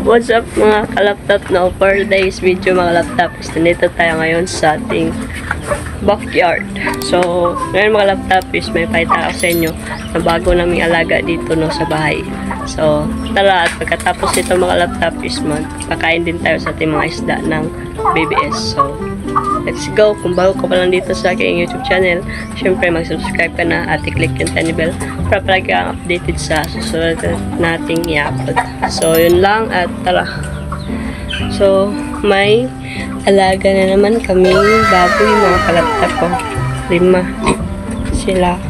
What's up mga kalaptop, no? For today's video mga laptop, nandito tayo ngayon sa ating backyard. So, ngayon mga laptop is may paita ako sa inyo na bago naming alaga dito no sa bahay. So, tara at pagkatapos nito mga laptop is magpakain din tayo sa ating mga isda ng BBS. So, let's go! Kung bago ka pa lang dito sa aking YouTube channel, syempre mag-subscribe ka na at i-click yung tiny bell para palagi kang updated sa susunod nating i-upload. So, yun lang at tara. So, may alaga na naman kaming baboy mga kalaptop ko. 5 sila.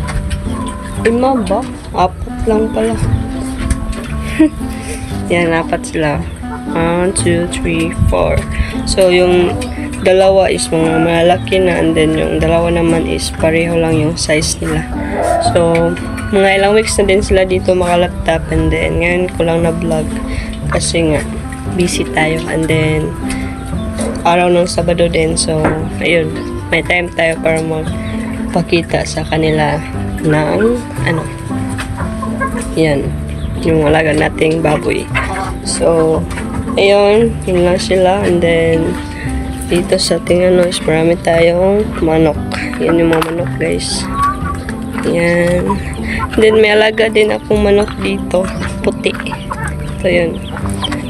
5 ba? 4 lang pala. Yan, 4 sila. 1, 2, 3, 4. So, yung dalawa is mga malaki na and then yung dalawa naman is pareho lang yung size nila. So, mga ilang weeks na din sila dito mga laptop and then ngayon ko lang na vlog kasi nga busy tayo and then araw ng Sabado din. So, ayun, may time tayo para magpakita sa kanila ng yan, yung alaga nating baboy. So, ayun, yun lang sila and then dito sa ating is marami tayong manok. Yan yung mga manok guys. Yan. And then may alaga din akong manok dito. Puti. Ito yun.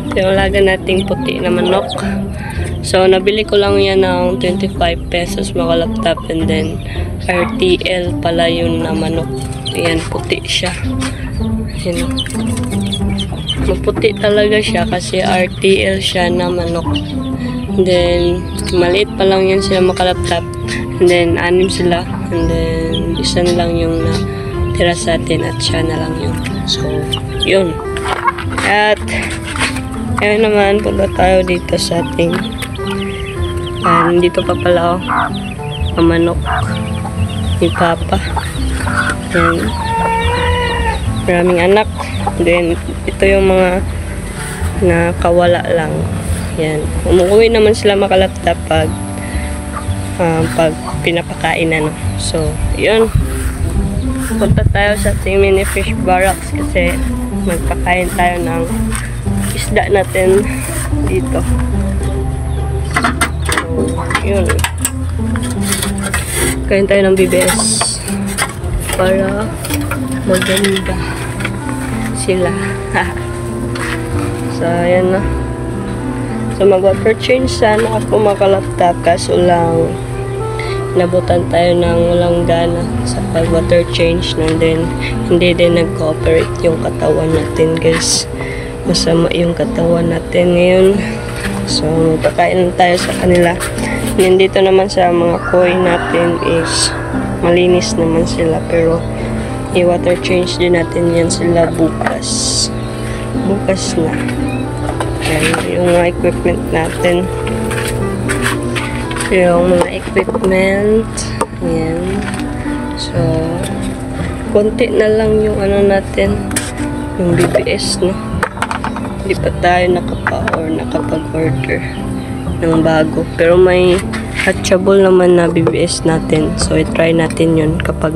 Ito yung alaga nating puti na manok. So nabili ko lang yan ng 25 pesos mga laptop and then RTL pala yun na manok. Ayan, puti siya. Ayan. Maputi talaga siya kasi RTL siya na manok. And then, maliit pa lang yan sila makalaptop. And then, 6 sila. And then, isa na lang yung natira sa atin at siya na lang yun. So, yun. At, ngayon naman, punta tayo dito sa ating dito pa pala ang manok ni Papa. Yan. Maraming anak. And then, ito yung mga nakawala lang. Yan. Umuwi naman sila makalaptop pag pinapakain na. No? So, yun. Punta tayo sa ating mini fish barracks kasi magpakain tayo ng isda natin dito. So, yun. Kain tayo ng BBS para maganda sila. So, ayan na. So, mag-water change sana ako makalaptop kaso lang nabutan tayo ng walang gana sa pag-water change and then hindi din nag-cooperate yung katawan natin guys. Masama yung katawan natin ngayon. So, magpakain tayo sa kanila. And dito naman sa mga koi natin is malinis naman sila pero i-water change din natin yan sila bukas. Bukas na. Yung mga equipment natin. Yung mga equipment. Ayan. So, konti na lang yung natin. Yung BBS, no? Hindi pa tayo nakapag-order ng bago. Pero may hatchable naman na BBS natin. So, i-try natin yun kapag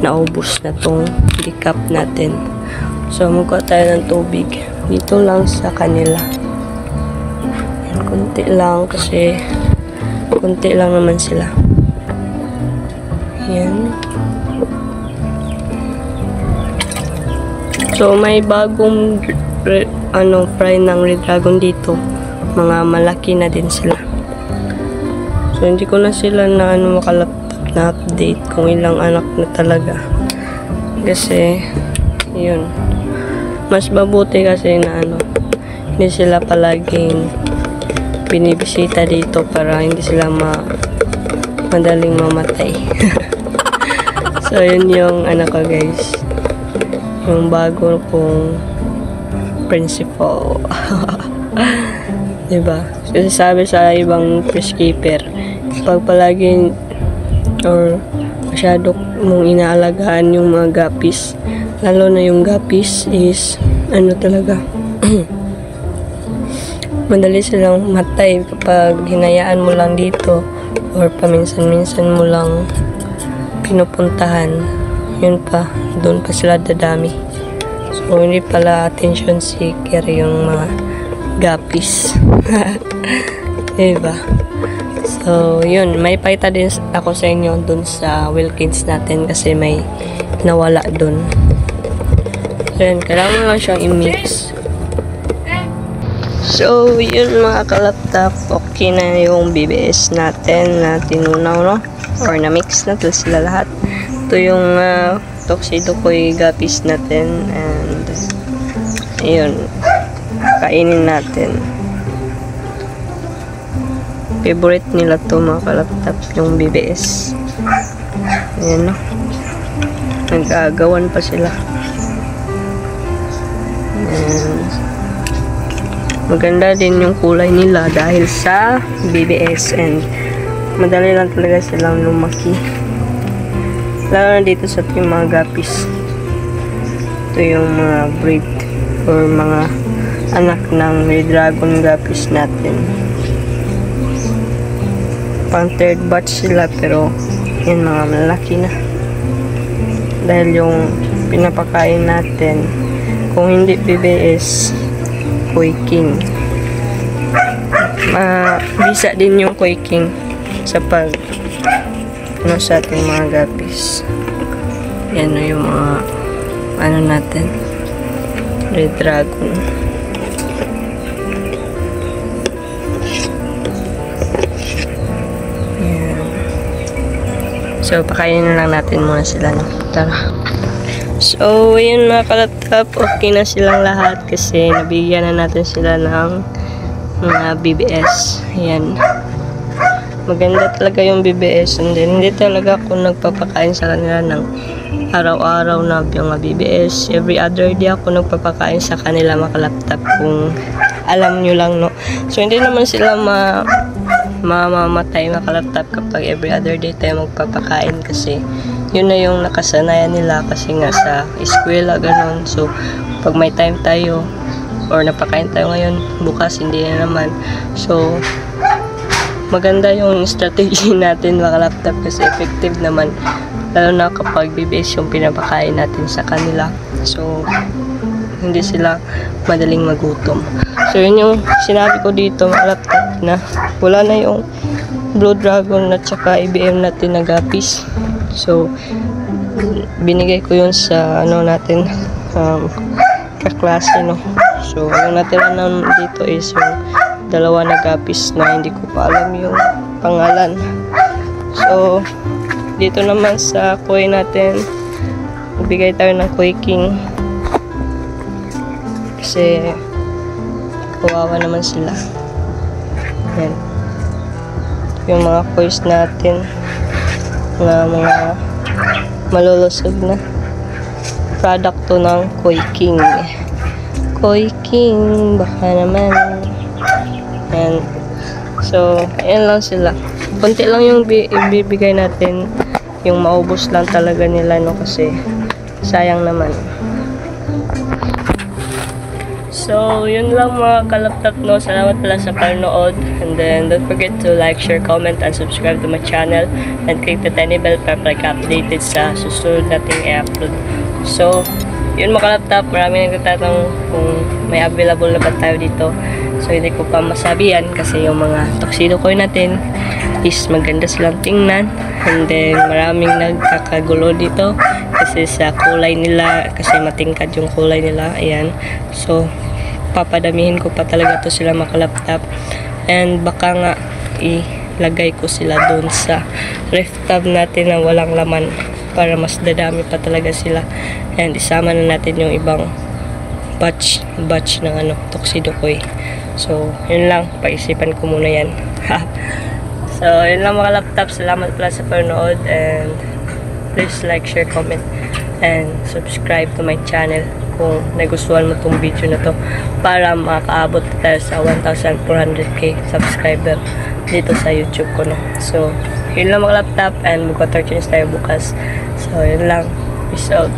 naubos na tong decaf natin. So, magkuha tayo ng tubig. Dito lang sa kanila. Yan, kunti lang kasi kunti lang naman sila. Yan. So, may bagong fry ng red dragon dito. Mga malaki na din sila. So, hindi ko na sila na makalaptop na update kung ilang anak na talaga. Kasi, yun. Mas mabuti kasi na hindi sila palaging binibisita dito para hindi sila madaling mamatay. So, yun yung ko guys. Yung bago kong principal. Diba? Kasi sabi sa ibang fish keeper, pag palaging or masyado mong inaalagaan yung mga guppies, lalo na yung guppies is talaga madali silang matay kapag hinayaan mo lang dito or paminsan-minsan mo lang pinupuntahan. Yun pa, doon pa sila dadami. So, hindi pala attention seeker yung mga gapis. Diba? So, yun. May pakita din ako sa inyo dun sa Wilkins natin kasi may nawala dun. So, yun. Kailangan lang siyang i-mix. So, yun mga kalaptop. Okay na yung BBS natin na tinunaw, no? Or na-mix natin sila lahat. Ito yung Tuxedo Koi gapis natin. And, yun. Kainin natin. Favorite nila to mga kalaptop, yung BBS. Ayan, no? Nag-aagawan pa sila. Ayan. Maganda din yung kulay nila dahil sa BBS and madali lang talaga silang lumaki. Lalo na dito sa ating mga gapis. Ito yung mga breed or mga anak ng Red Dragon gapis natin. Pang third batch sila pero yan mga malaki na. Dahil yung pinapakain natin kung hindi BBS, Koi King. Bisa din yung Koi King sa pag sa ating mga gapis. Yan na yung mga natin, Red Dragon. Yan. So pakainin na lang natin muna sila, no? Tara. So yun mga kalaptop, okay na silang lahat kasi nabigyan na natin sila ng mga BBS. Yan. Maganda talaga yung BBS and then hindi talaga ako nagpapakain sa kanila ng araw-araw na yung mga BBS. Every other day ako nagpapakain sa kanila mga kalaptop, kung alam nyo lang, no? So hindi naman sila mamamatay mga kalaptop kapag every other day tayo magpapakain kasi yun na yung nakasanayan nila kasi nga sa eskwela ganun. So pag may time tayo or napakain tayo ngayon, bukas hindi na naman. So maganda yung strategy natin mga kalaptop kasi effective naman, lalo na kapag BBS yung pinapakain natin sa kanila. So hindi sila madaling magutom. So yun yung sinabi ko dito mga kalaptop, na wala na yung Blue Dragon at saka IBM natin na gapis. So binigay ko yun sa natin kaklase, no? So yung natira na dito is yung dalawa na gapis na hindi ko pa alam yung pangalan. So dito naman sa koi natin, magbigay tayo ng Koi King kasi kawawa naman sila. Yan yung mga kois natin na mga malulusog na product to ng Koi King. Koi King baka naman. Yan. So ayan lang sila, konti lang yung ibibigay natin, yung maubos lang talaga nila, no? Kasi sayang naman. So yun lang mga kalaptop, no? Salamat pala sa panonood, and then don't forget to like, share, comment, and subscribe to my channel, and click the tiny bell para updated sa susunod nating i-upload. So yun mga kalaptop, marami nagtatanong kung may available na ba tayo dito. So hindi ko pa masabihan kasi yung mga Tuxedo Koi natin is maganda silang tingnan, and then maraming nagkakagulo dito kasi sa kulay nila, kasi matingkad yung kulay nila. Ayan. So papadamihin ko pa talaga to sila mga kalaptop, and baka nga ilagay ko sila doon sa ref tab natin na walang laman para mas dadami pa talaga sila, and isama na natin yung ibang batch ng Tuxedo Koi. So yun lang, paisipan ko muna yan. So yun lang mga laptop, salamat pala sa panonood, and please like, share, comment, and subscribe to my channel kung nagustuhan mo tong video na to para makaabot tayo sa 1,400k subscriber dito sa YouTube ko, no? So yun lang mga laptop, and magka-13 tayo bukas. So yun lang, peace out.